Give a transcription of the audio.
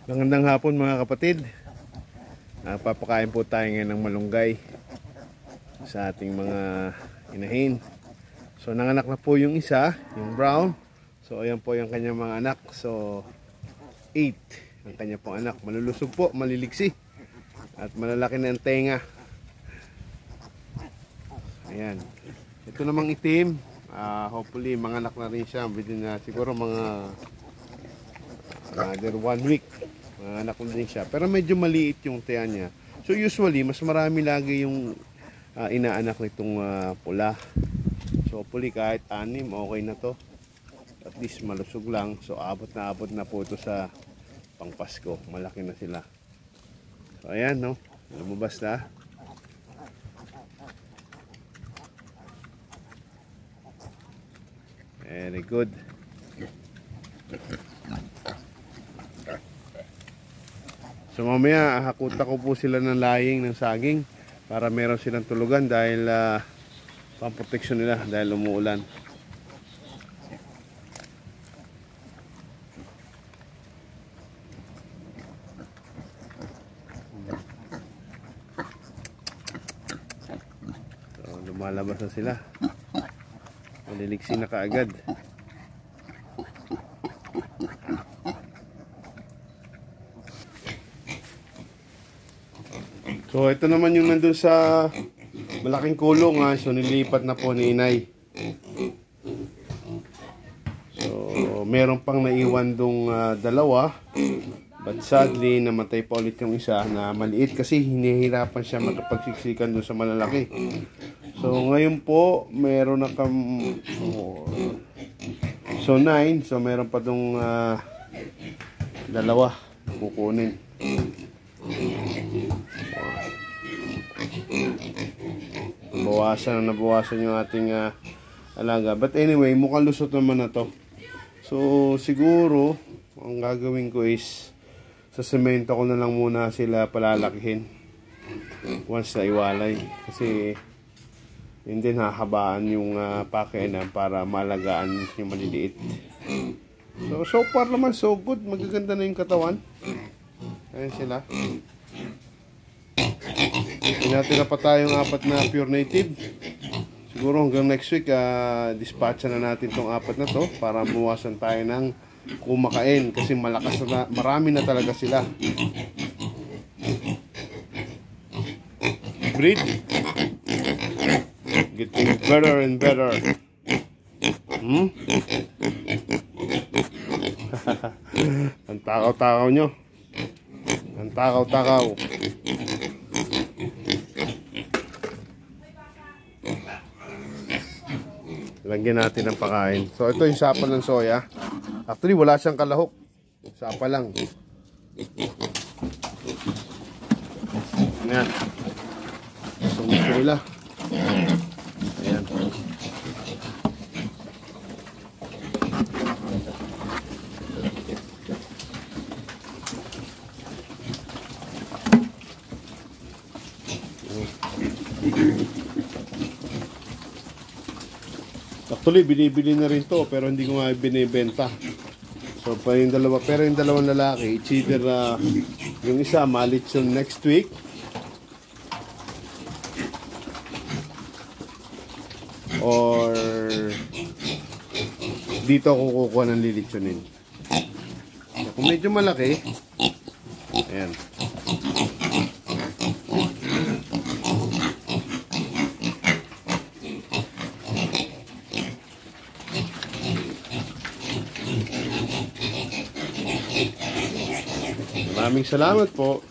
Magandang hapon mga kapatid. Papakain po tayo ngayon ng malunggay sa ating mga inahin. So nanganak na po yung isa, yung brown. So ayan po yung kanyang mga anak. So 8 ang kanya pong anak. Malulusog po, maliliksi. At malalaki na ang tenga. Ayan. Ito namang itim. Hopefully manganak na rin siya within siguro mga another 1 week. Anak ko din siya. Pero medyo maliit yung tiyan niya. So usually, mas marami lagi yung inaanak nitong pula. So hopefully kahit 6, okay na to. At least malusog lang. So abot na po ito sa pangpasko. Malaki na sila. So ayan, no? Lumabas na. Very good. So mamaya hakuta ko po sila ng laying ng saging para meron silang tulugan dahil pamproteksyon nila dahil umuulan. So lumalabas na sila. Maliliksi na kaagad. So ito naman yung nandun sa malaking kulong so nilipat na po ni inay. So meron pang naiwan dong dalawa, but sadly namatay pa ulit yung isa na maliit kasi hinihirapan siya makapagsiksikan dun sa malalaki. So ngayon po meron na so 9, so meron pa dong dalawa kukunin. Nabawasan yung ating alaga. But anyway, mukhang lusot naman na to. So siguro ang gagawin ko is sa semento ko na lang muna sila palalakihin once na iwalay. Kasi hindi hahabaan yung pakainan para malagaan yung maliliit. So far naman so good. Magaganda na yung katawan. Ayan sila. Natira pa tayong 4 na pure native. Siguro hanggang next week dispatcha na natin tong 4 na to para buwasan tayo ng kumakain kasi malakas na, marami na talaga sila. Breed getting better and better. Ang takaw-takaw nyo. Ang takaw-takaw. Lagyan natin ng pakain. So ito yung sapa ng soya. Actually wala siyang kalahok. Sapa lang. Ayan. So gusto nila. Ayan. Actually, binibili na rin to pero hindi ko nga binibenta. So, pa yung dalawa. Pero yung dalawang lalaki, it's either yung isa malit yung next week or dito ako kukuha ng lilitsunin. So, kung medyo malaki, ayan. Maraming salamat po.